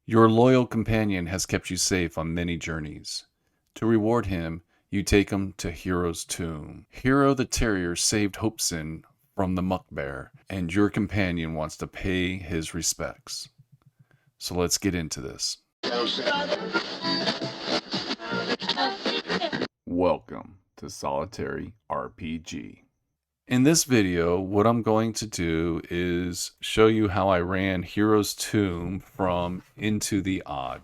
Your loyal companion has kept you safe on many journeys. To reward him, you take him to Hero's tomb. Hero the Terrier saved Hopeson from the Muck Bear, and your companion wants to pay his respects. So let's get into this. Welcome to Solitary RPG. In this video, what I'm going to do is show you how I ran Hero's Tomb from Into the Odd.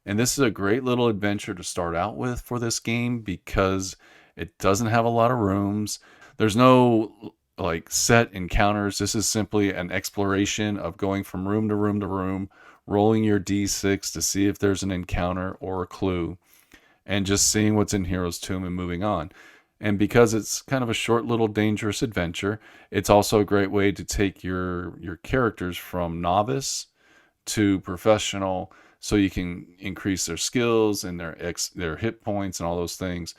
And this is a great little adventure to start out with for this game because it doesn't have a lot of rooms. There's no like set encounters. This is simply an exploration of going from room to room to room, rolling your d6 to see if there's an encounter or a clue, and just seeing what's in Hero's Tomb and moving on. And because it's kind of a short little dangerous adventure, it's also a great way to take your characters from novice to professional, so you can increase their skills and their hit points and all those things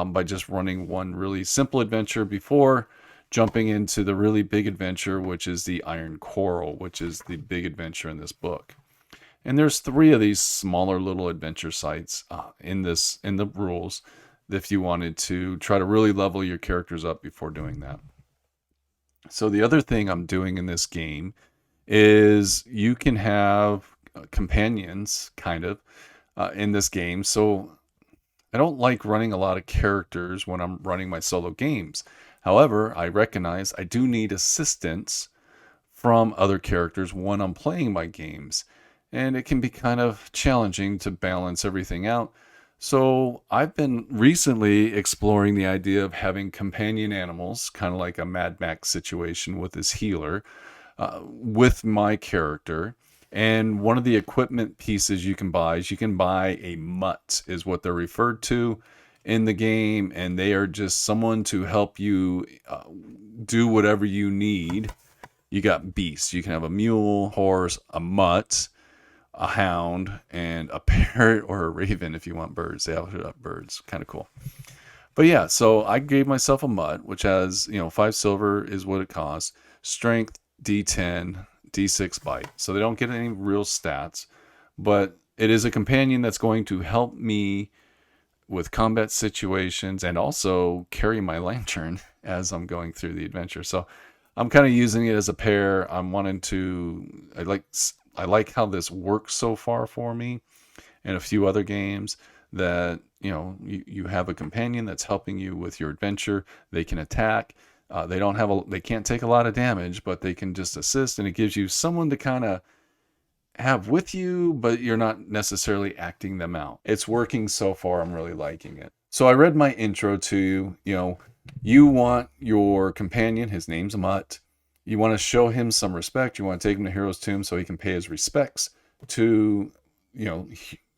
by just running one really simple adventure before jumping into the really big adventure, which is the Iron Coral, which is the big adventure in this book. And there's 3 of these smaller little adventure sites in the rules if you wanted to try to really level your characters up before doing that. So the other thing I'm doing in this game is you can have companions kind of in this game. So I don't like running a lot of characters when I'm running my solo games. However, I recognize I do need assistance from other characters when I'm playing my games. And it can be kind of challenging to balance everything out. So I've been recently exploring the idea of having companion animals, kind of like a Mad Max situation with this healer, with my character. And one of the equipment pieces you can buy is you can buy a mutt, is what they're referred to in the game. And they are just someone to help you do whatever you need. You got beasts. You can have a mule, horse, a mutt, a hound, and a parrot or a raven if you want birds. They have birds. Kind of cool. But yeah, so I gave myself a mutt, which has, 5 silver is what it costs. Strength, D10, D6 bite. So they don't get any real stats, but it is a companion that's going to help me with combat situations and also carry my lantern as I'm going through the adventure. So I'm kind of using it as a pair. I like how this works so far for me and a few other games that, you have a companion that's helping you with your adventure. They can attack. They can't take a lot of damage, but they can just assist, and it gives you someone to kind of have with you, but you're not necessarily acting them out. It's working so far. I'm really liking it. So I read my intro to you. You want your companion, his name's Mutt. You want to show him some respect. You want to take him to Hero's Tomb so he can pay his respects to,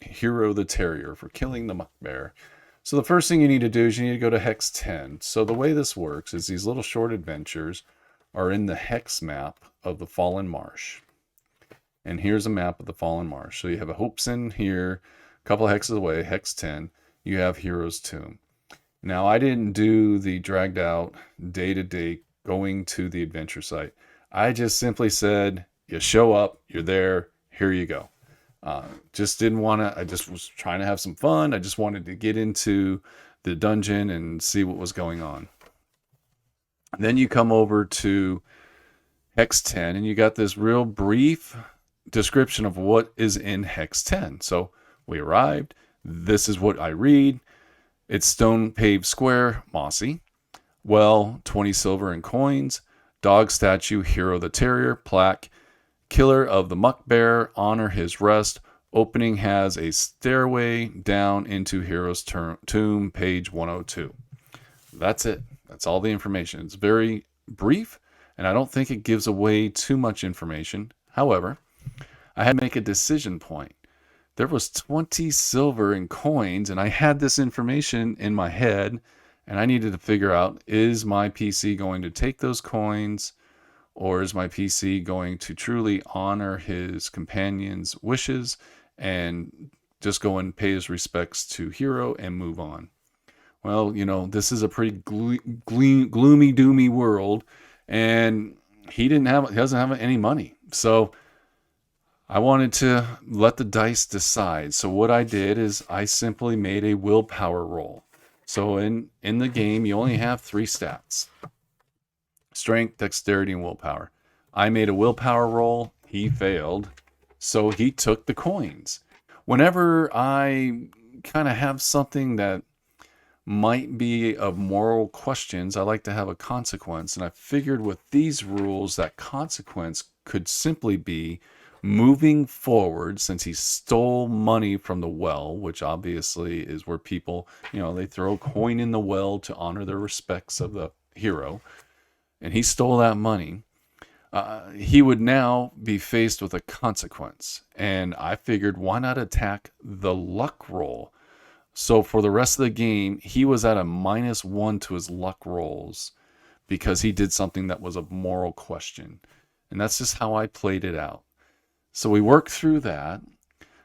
Hero the Terrier for killing the Muck Bear. So the first thing you need to do is you need to go to Hex 10. So the way this works is these little short adventures are in the hex map of the Fallen Marsh. And here's a map of the Fallen Marsh. So you have a Hopeson here, a couple of hexes away, Hex 10. You have Hero's Tomb. Now, I didn't do the dragged out day-to-day going to the adventure site. I just simply said, you show up, you're there, here you go. Just didn't want to, I just was trying to have some fun. I just wanted to get into the dungeon and see what was going on. And then you come over to Hex 10 and you got this real brief description of what is in Hex 10. So we arrived. This is what I read. It's stone paved square, mossy. Well, 20 silver in coins. Dog statue, Hero the Terrier, plaque. Killer of the Muck Bear, honor his rest. Opening has a stairway down into Hero's tomb, page 102. That's it. That's all the information. It's very brief, and I don't think it gives away too much information. However, I had to make a decision point. There was 20 silver in coins, and I had this information in my head, and I needed to figure out, is my PC going to take those coins, or is my PC going to truly honor his companion's wishes and just go and pay his respects to Hero and move on? Well, this is a pretty gloomy, doomy world, and he doesn't have any money. So I wanted to let the dice decide. So what I did is I simply made a willpower roll. So in the game, you only have 3 stats: strength, dexterity, and willpower. I made a willpower roll. He failed. So he took the coins. Whenever I kind of have something that might be of moral questions, I like to have a consequence. And I figured with these rules, that consequence could simply be moving forward, since he stole money from the well, which obviously is where people, they throw a coin in the well to honor their respects of the hero. And he stole that money. He would now be faced with a consequence. And I figured, why not attack the luck roll? So for the rest of the game, he was at a -1 to his luck rolls because he did something that was a moral question. And that's just how I played it out. So we worked through that.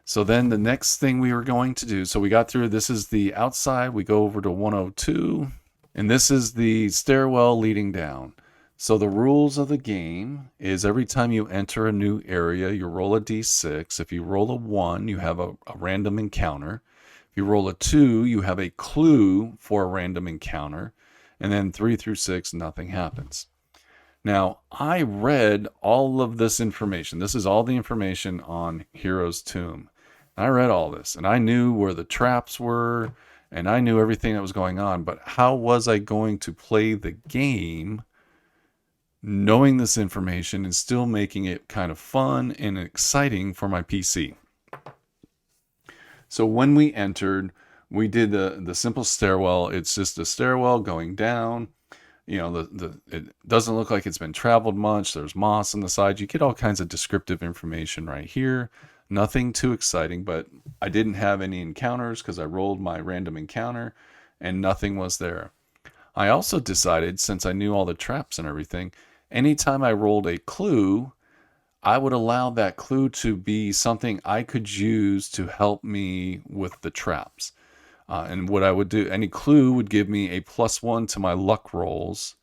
So then the next thing we were going to do, so we got through, this is the outside, we go over to 102, and this is the stairwell leading down. So the rules of the game is every time you enter a new area, you roll a d6. If you roll a 1, you have a random encounter. If you roll a 2, you have a clue for a random encounter. And then 3 through 6, nothing happens. Now, I read all of this information. This is all the information on Hero's Tomb. I read all this, and I knew where the traps were, and I knew everything that was going on. But how was I going to play the game knowing this information and still making it kind of fun and exciting for my PC? So when we entered, we did the simple stairwell. It's just a stairwell going down. It doesn't look like it's been traveled much. There's moss on the side. You get all kinds of descriptive information right here. Nothing too exciting, but I didn't have any encounters because I rolled my random encounter and nothing was there. I also decided, since I knew all the traps and everything, anytime I rolled a clue, I would allow that clue to be something I could use to help me with the traps. And what I would do, any clue would give me a +1 to my luck rolls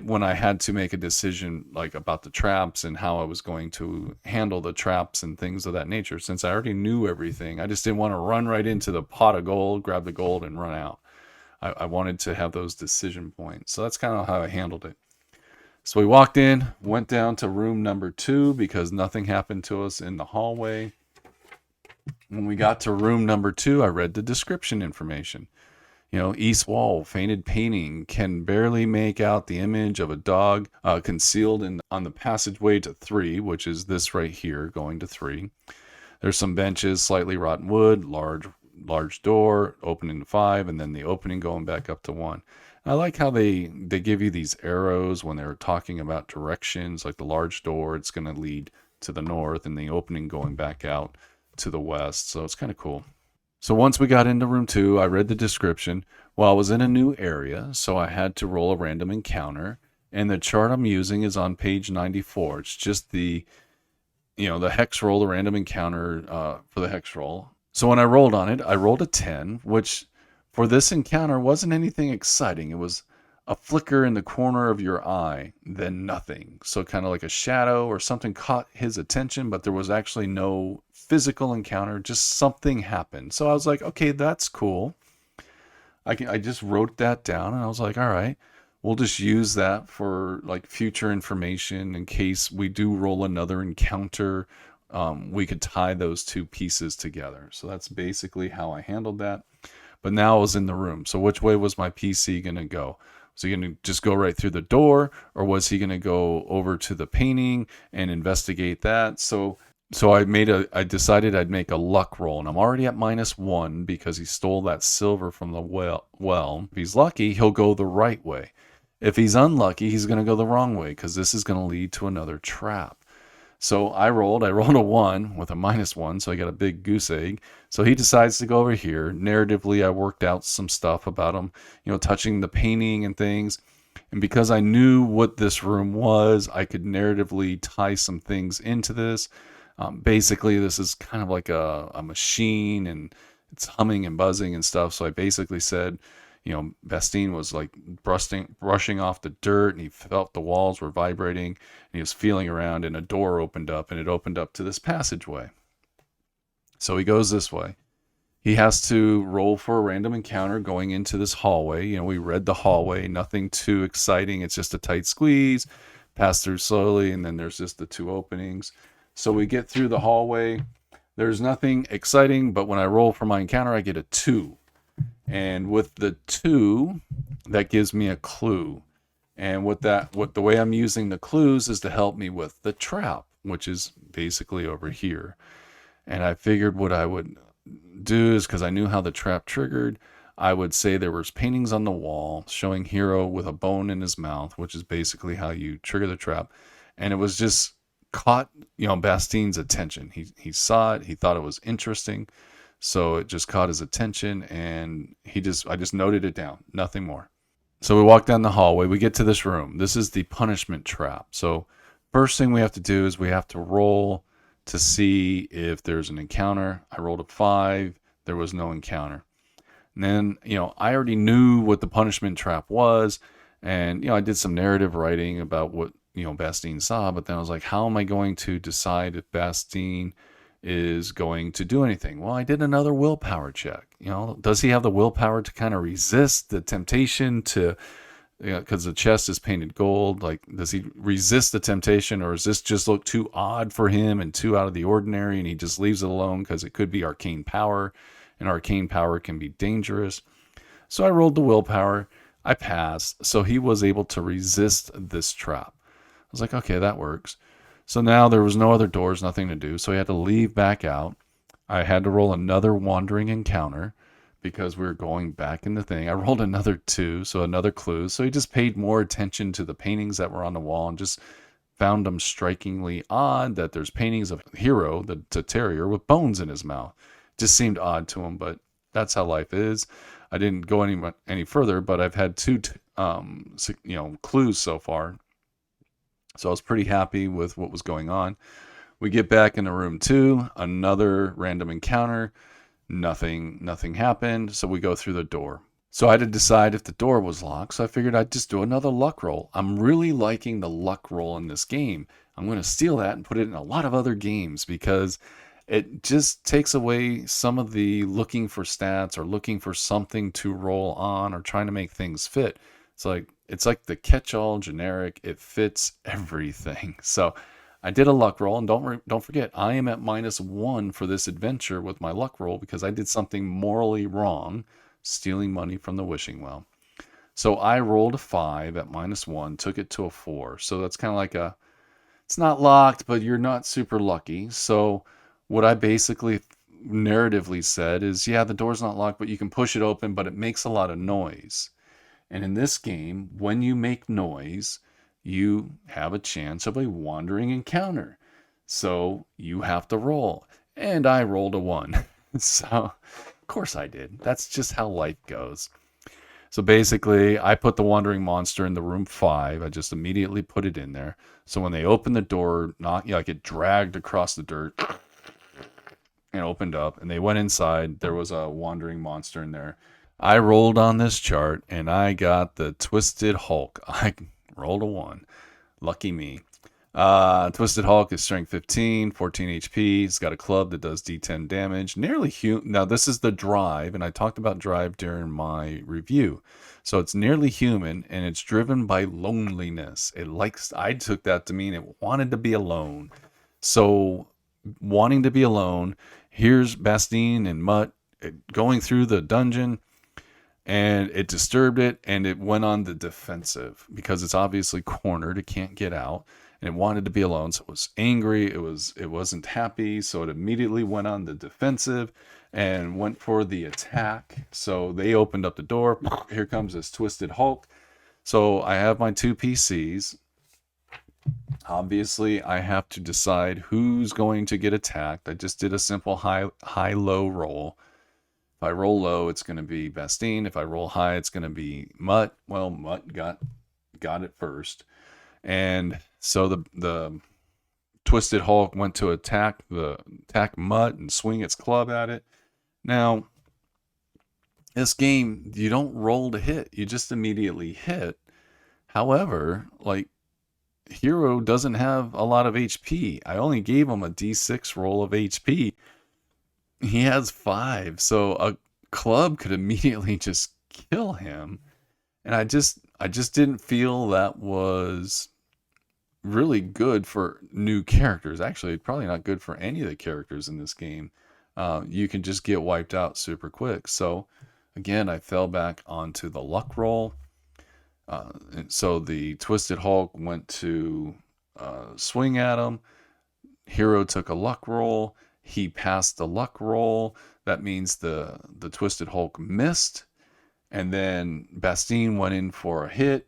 when I had to make a decision like about the traps and how I was going to handle the traps and things of that nature. Since I already knew everything, I just didn't want to run right into the pot of gold, grab the gold, and run out. I wanted to have those decision points. So that's kind of how I handled it. So we walked in, went down to room number 2 because nothing happened to us in the hallway. When we got to room number 2, I read the description information. East wall, fainted painting, can barely make out the image of a dog concealed on the passageway to 3, which is this right here, going to 3. There's some benches, slightly rotten wood, large door, opening to 5, and then the opening going back up to 1. I like how they give you these arrows when they're talking about directions, like the large door, it's going to lead to the north, and the opening going back out to the west. So it's kind of cool. So once we got into room 2, I read the description. Well, I was in a new area, so I had to roll a random encounter, and the chart I'm using is on page 94. It's just the hex roll, the random encounter for the hex roll. So when I rolled on it, I rolled a 10, which for this encounter wasn't anything exciting. It was a flicker in the corner of your eye, then nothing. So kind of like a shadow or something caught his attention, but there was actually no physical encounter, just something happened. So I was like, okay, that's cool. I just wrote that down, and I was like, all right, we'll just use that for like future information in case we do roll another encounter. We could tie those 2 pieces together. So that's basically how I handled that. But now I was in the room. So which way was my PC going to go? Was he going to just go right through the door, or was he going to go over to the painting and investigate that? So I decided I'd make a luck roll, and I'm already at -1 because he stole that silver from the well. If he's lucky, he'll go the right way. If he's unlucky, he's going to go the wrong way because this is going to lead to another trap. So I rolled a 1 with a -1, so I got a big goose egg. So he decides to go over here. Narratively, I worked out some stuff about him, touching the painting and things. And because I knew what this room was, I could narratively tie some things into this. Basically, this is kind of like a machine, and it's humming and buzzing and stuff. So I basically said, Bastien was like brushing off the dirt, and he felt the walls were vibrating, and he was feeling around, and a door opened up, and it opened up to this passageway. So he goes this way. He has to roll for a random encounter going into this hallway. We read the hallway, nothing too exciting. It's just a tight squeeze, pass through slowly, and then there's just the two openings. So we get through the hallway. There's nothing exciting, but when I roll for my encounter, I get a 2. And with the 2, that gives me a clue. And the way I'm using the clues is to help me with the trap, which is basically over here. And I figured what I would do is, because I knew how the trap triggered, I would say there was paintings on the wall showing Hero with a bone in his mouth, which is basically how you trigger the trap. And it was just caught, Bastien's attention. He saw it, he thought it was interesting, so it just caught his attention, and I just noted it down, nothing more. So we walk down the hallway, we get to this room. This is the punishment trap. So first thing we have to do is we have to roll to see if there's an encounter. I rolled a 5. There was no encounter. And then, I already knew what the punishment trap was. And, I did some narrative writing about what, Bastien saw. But then I was like, how am I going to decide if Bastien is going to do anything? Well, I did another willpower check. Does he have the willpower to kind of resist the temptation to, because the chest is painted gold, like, does he resist the temptation, or does this just look too odd for him and too out of the ordinary, and he just leaves it alone because it could be arcane power, and arcane power can be dangerous? So I rolled the willpower, I passed, so he was able to resist this trap. I was like, okay, that works. So now there was no other doors, nothing to do, so he had to leave back out. I had to roll another wandering encounter, because we were going back in the thing. I rolled another 2, so another clue. So he just paid more attention to the paintings that were on the wall and just found them strikingly odd that there's paintings of Hero, the terrier, with bones in his mouth. Just seemed odd to him, but that's how life is. I didn't go any further, but I've had 2 clues so far. So I was pretty happy with what was going on. We get back into room 2, another random encounter. Nothing happened, so we go through the door. So I had to decide if the door was locked, so I figured I'd just do another luck roll. I'm really liking the luck roll in this game. I'm going to steal that and put it in a lot of other games, because it just takes away some of the looking for stats or looking for something to roll on or trying to make things fit. It's like the catch-all generic. It fits everything. So I did a luck roll, and don't forget, I am at -1 for this adventure with my luck roll because I did something morally wrong, stealing money from the wishing well. So I rolled a 5 at -1, took it to a 4. So that's kind of like it's not locked, but you're not super lucky. So what I basically narratively said is, yeah, the door's not locked, but you can push it open, but it makes a lot of noise. And in this game, when you make noise, you have a chance of a wandering encounter. So you have to roll. And I rolled a 1. So, of course I did. That's just how life goes. So basically, I put the wandering monster in the room 5. I just immediately put it in there. So when they opened the door, it dragged across the dirt and opened up. And they went inside. There was a wandering monster in there. I rolled on this chart, and I got the Twisted Hulk. I rolled a 1. Lucky me. Twisted Hulk is strength 15, 14 HP. He's got a club that does D10 damage. Nearly human. Now, this is the drive, and I talked about drive during my review. So it's nearly human, and it's driven by loneliness. I took that to mean it wanted to be alone. So, wanting to be alone, here's Bastien and Mutt going through the dungeon, and it disturbed it, and it went on the defensive because it's obviously cornered. It can't get out, and it wanted to be alone. So it was angry. It wasn't happy. So it immediately went on the defensive and went for the attack. So they opened up the door. Here comes this Twisted Hulk. So I have my 2 PCs. Obviously, I have to decide who's going to get attacked. I just did a simple high-low roll. If I roll low, it's going to be Bastien. If I roll high, it's going to be Mutt. Well, Mutt got it first. And so the Twisted Hulk went to attack Mutt and swing its club at it. Now, This game, you don't roll to hit, you just immediately hit. However, like, Hero doesn't have a lot of HP. I only gave him a D6 roll of HP. He has 5, so a club could immediately just kill him. And I just didn't feel that was really good for new characters. Actually, probably not good for any of the characters in this game. You can just get wiped out super quick. So again, I fell back onto the luck roll. And so the Twisted Hulk went to swing at him. Hero took a luck roll. He passed the luck roll. That means the Twisted Hulk missed. And then Bastien went in for a hit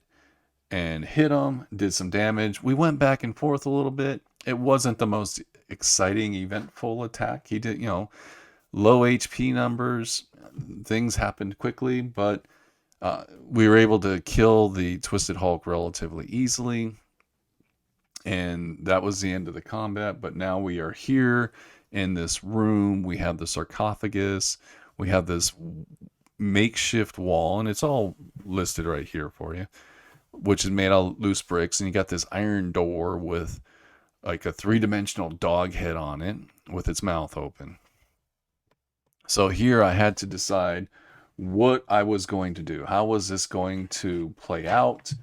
and hit him, did some damage. We went back and forth a little bit. It wasn't the most exciting, eventful attack. He did, low HP numbers. Things happened quickly, but we were able to kill the Twisted Hulk relatively easily. And that was the end of the combat. But now we are here in this room. We have the sarcophagus. We have this makeshift wall, and it's all listed right here for you, which is made out of loose bricks. And you got this iron door with like a 3-dimensional dog head on it with its mouth open. So here I had to decide what I was going to do. How was this going to play out?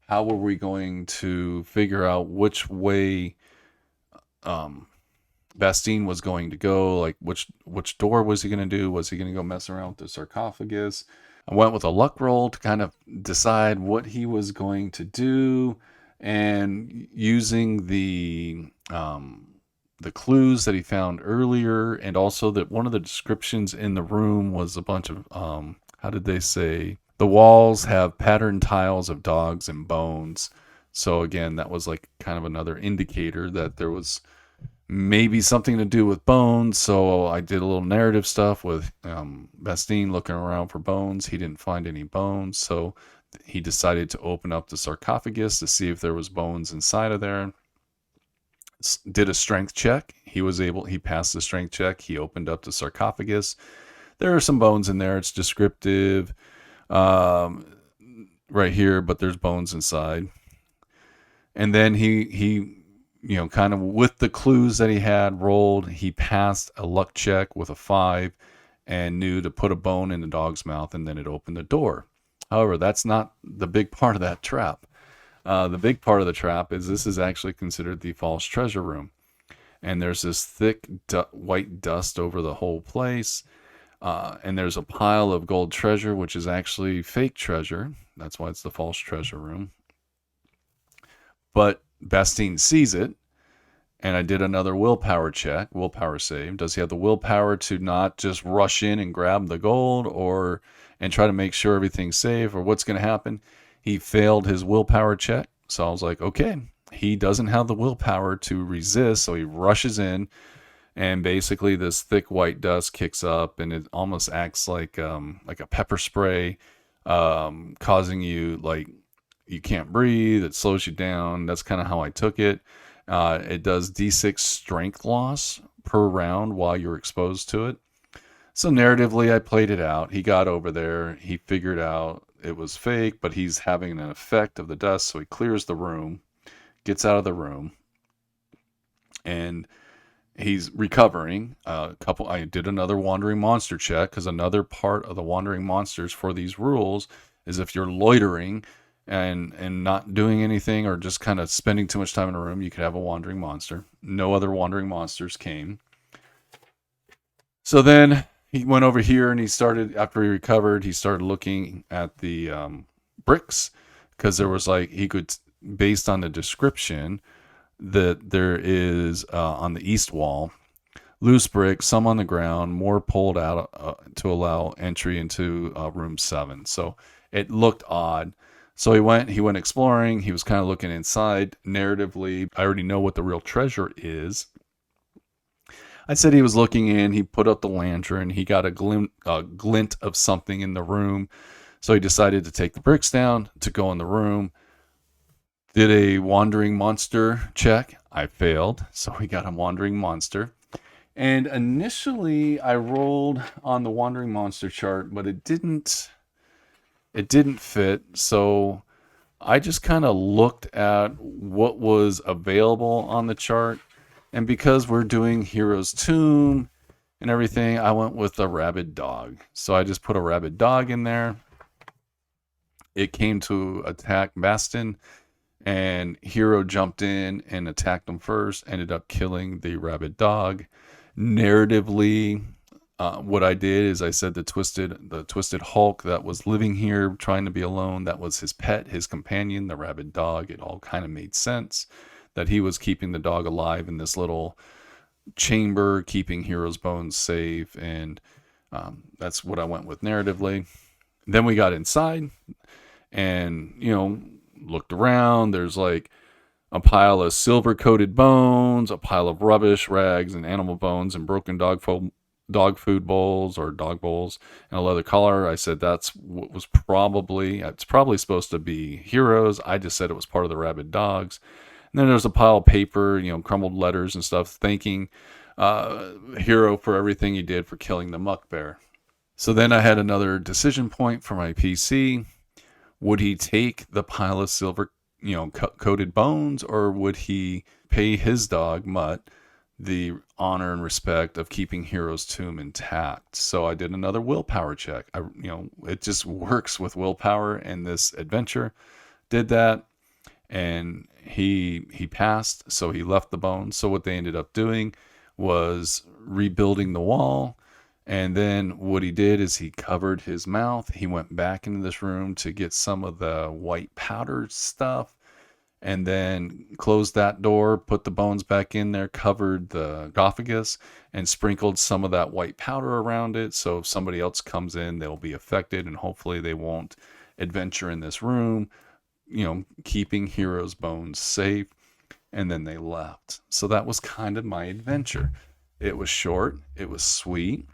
How were we going to figure out which way Bastien was going to go? Like which door was he going to do? Was he going to go mess around with the sarcophagus? I went with a luck roll to kind of decide what he was going to do, and using the clues that he found earlier, and also that one of the descriptions in the room was a bunch of how did they say, the walls have patterned tiles of dogs and bones. So again, that was like kind of another indicator that there was maybe something to do with bones. So I did a little narrative stuff with Bastien looking around for bones. He didn't find any bones, so he decided to open up the sarcophagus to see if there was bones inside of there. Did a strength check. He passed the strength check. He opened up the sarcophagus. There are some bones in there. It's descriptive right here, but there's bones inside. And then he kind of with the clues that he had rolled, he passed a luck check with a 5 and knew to put a bone in the dog's mouth, and then it opened the door. However, that's not the big part of that trap. The big part of the trap is this is actually considered the false treasure room. And there's this thick white dust over the whole place. And there's a pile of gold treasure, which is actually fake treasure. That's why it's the false treasure room. But Bastien sees it, and I did another willpower check, willpower save. Does he have the willpower to not just rush in and grab the gold and try to make sure everything's safe, or what's going to happen? He failed his willpower check. So I was like, okay, he doesn't have the willpower to resist. So he rushes in, and basically this thick white dust kicks up, and it almost acts like a pepper spray, causing you like you can't breathe. It slows you down. That's kind of how I took it. It does D6 strength loss per round while you're exposed to it. So narratively, I played it out. He got over there. He figured out it was fake, but he's having an effect of the dust. So he clears the room, gets out of the room, and he's recovering. I did another wandering monster check, because another part of the wandering monsters for these rules is if you're loitering and not doing anything, or just kind of spending too much time in a room, you could have a wandering monster. No other wandering monsters came. So then he went over here, and after he recovered, he started looking at the bricks, because there was based on the description, that there is on the east wall loose bricks, some on the ground, more pulled out to allow entry into room 7. So it looked odd. So he went exploring. He was kind of looking inside. Narratively, I already know what the real treasure is. I said he was looking in. He put up the lantern. He got a glint of something in the room. So he decided to take the bricks down to go in the room. Did a wandering monster check. I failed. So he got a wandering monster. And initially I rolled on the Wandering Monster chart, but it didn't fit. So I just kind of looked at what was available on the chart. And because we're doing Hero's Tomb and everything, I went with a rabid dog. So I just put a rabid dog in there. It came to attack Bastin, and Hero jumped in and attacked him first, ended up killing the rabid dog. Narratively, what I did is I said the twisted Hulk that was living here trying to be alone, that was his pet, his companion, the rabid dog. It all kind of made sense that he was keeping the dog alive in this little chamber, keeping Hero's bones safe, and that's what I went with narratively. Then we got inside and, looked around. There's like a pile of silver coated bones, a pile of rubbish, rags, and animal bones, and broken dog food bowls or dog bowls, and a leather collar. I said that's what was it's probably supposed to be Heroes. I just said it was part of the rabid dogs. And then there's a pile of paper, crumbled letters and stuff, thanking Hero for everything he did for killing the muck bear. So then I had another decision point for my PC. Would he take the pile of silver, coated bones, or would he pay his dog, Mutt, the honor and respect of keeping Hero's Tomb intact? So I did another willpower check. It just works with willpower in this adventure. Did that, and he passed, so he left the bones. So what they ended up doing was rebuilding the wall. And then what he did is he covered his mouth. He went back into this room to get some of the white powder stuff, and then closed that door, put the bones back in there, covered the esophagus, and sprinkled some of that white powder around it. So if somebody else comes in, they'll be affected, and hopefully they won't adventure in this room, keeping Hero's bones safe. And then they left. So that was kind of my adventure. It was short. It was sweet.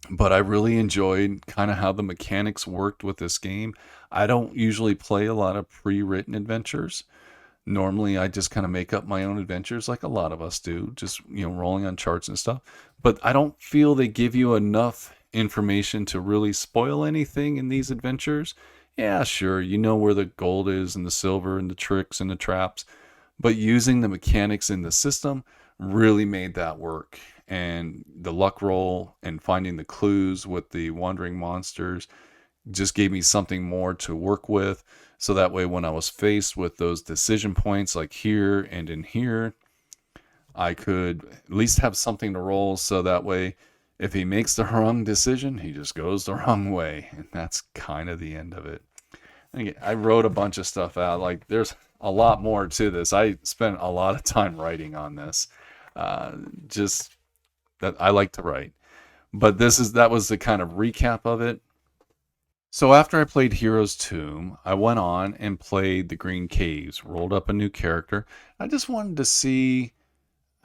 But I really enjoyed kind of how the mechanics worked with this game. I don't usually play a lot of pre-written adventures. Normally, I just kind of make up my own adventures like a lot of us do, just, rolling on charts and stuff. But I don't feel they give you enough information to really spoil anything in these adventures. Yeah, sure, you know where the gold is and the silver and the tricks and the traps, but using the mechanics in the system really made that work. And the luck roll and finding the clues with the wandering monsters just gave me something more to work with. So that way, when I was faced with those decision points like here and in here, I could at least have something to roll. So that way, if he makes the wrong decision, he just goes the wrong way. And that's kind of the end of it. Again, I wrote a bunch of stuff out. Like, there's a lot more to this. I spent a lot of time writing on this. Just that I like to write. But that was the kind of recap of it. So after I played Hero's Tomb, I went on and played the Green Caves, rolled up a new character. I just wanted to see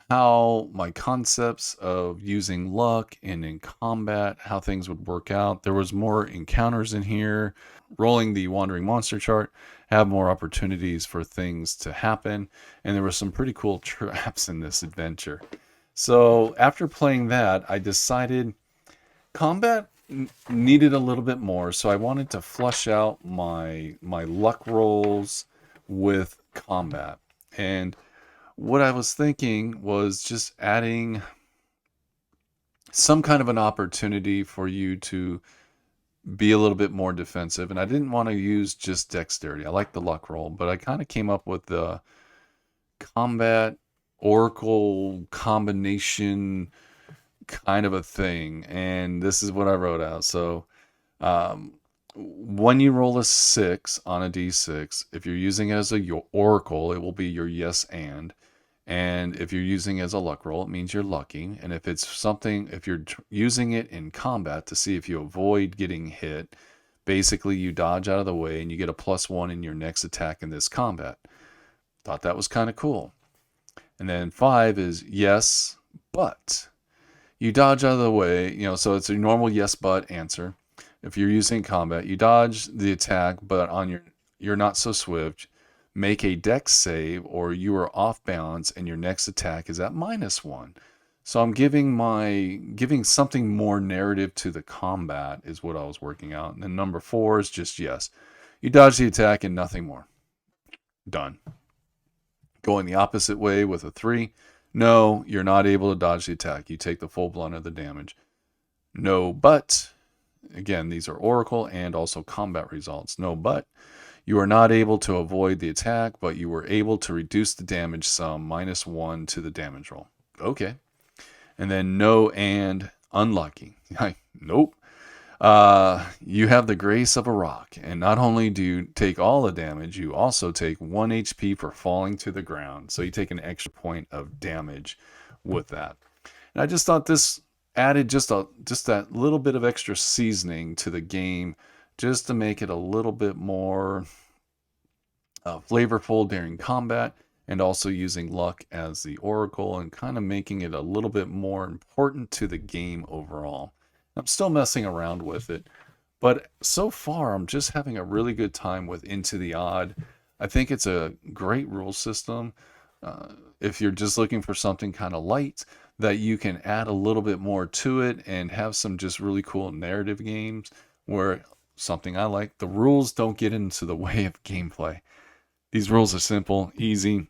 how my concepts of using luck and in combat, how things would work out. There was more encounters in here. Rolling the Wandering Monster chart, have more opportunities for things to happen. And there were some pretty cool traps in this adventure. So after playing that, I decided combat needed a little bit more. So I wanted to flush out my luck rolls with combat. And what I was thinking was just adding some kind of an opportunity for you to be a little bit more defensive. And I didn't want to use just dexterity. I like the luck roll, but I kind of came up with the combat oracle combination kind of a thing. And this is what I wrote out. So when you roll a 6 on a d6, if you're using it as a oracle, it will be your yes and if you're using it as a luck roll, it means you're lucky. And if you're using it in combat to see if you avoid getting hit, basically you dodge out of the way and you get a +1 in your next attack in this combat. Thought that was kind of cool. And then 5 is yes, but you dodge out of the way, so it's a normal yes, but answer. If you're using combat, you dodge the attack, but you're not so swift. Make a dex save, or you are off balance and your next attack is at -1. So I'm giving something more narrative to the combat is what I was working out. And then number 4 is just yes. You dodge the attack and nothing more. Done. Going the opposite way with a 3. No, you're not able to dodge the attack. You take the full blunt of the damage. No, but again, these are oracle and also combat results. No, but you are not able to avoid the attack, but you were able to reduce the damage sum -1 to the damage roll. Okay. And then no and unlucky. Nope. You have the grace of a rock, and not only do you take all the damage, you also take 1 HP for falling to the ground. So you take an extra point of damage with that. And I just thought this added just that little bit of extra seasoning to the game, just to make it a little bit more flavorful during combat, and also using luck as the oracle and kind of making it a little bit more important to the game overall. I'm still messing around with it, but so far I'm just having a really good time with Into the Odd. I think it's a great rule system. If you're just looking for something kind of light that you can add a little bit more to it and have some just really cool narrative games where something I like, the rules don't get into the way of gameplay. These rules are simple, easy.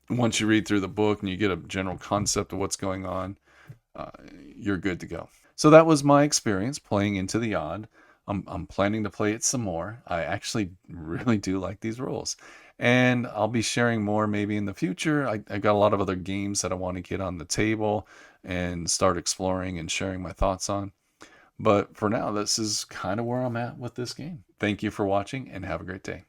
Once you read through the book and you get a general concept of what's going on, you're good to go. So that was my experience playing Into the Odd. I'm planning to play it some more. I actually really do like these rules. And I'll be sharing more maybe in the future. I got a lot of other games that I want to get on the table and start exploring and sharing my thoughts on. But for now, this is kind of where I'm at with this game. Thank you for watching and have a great day.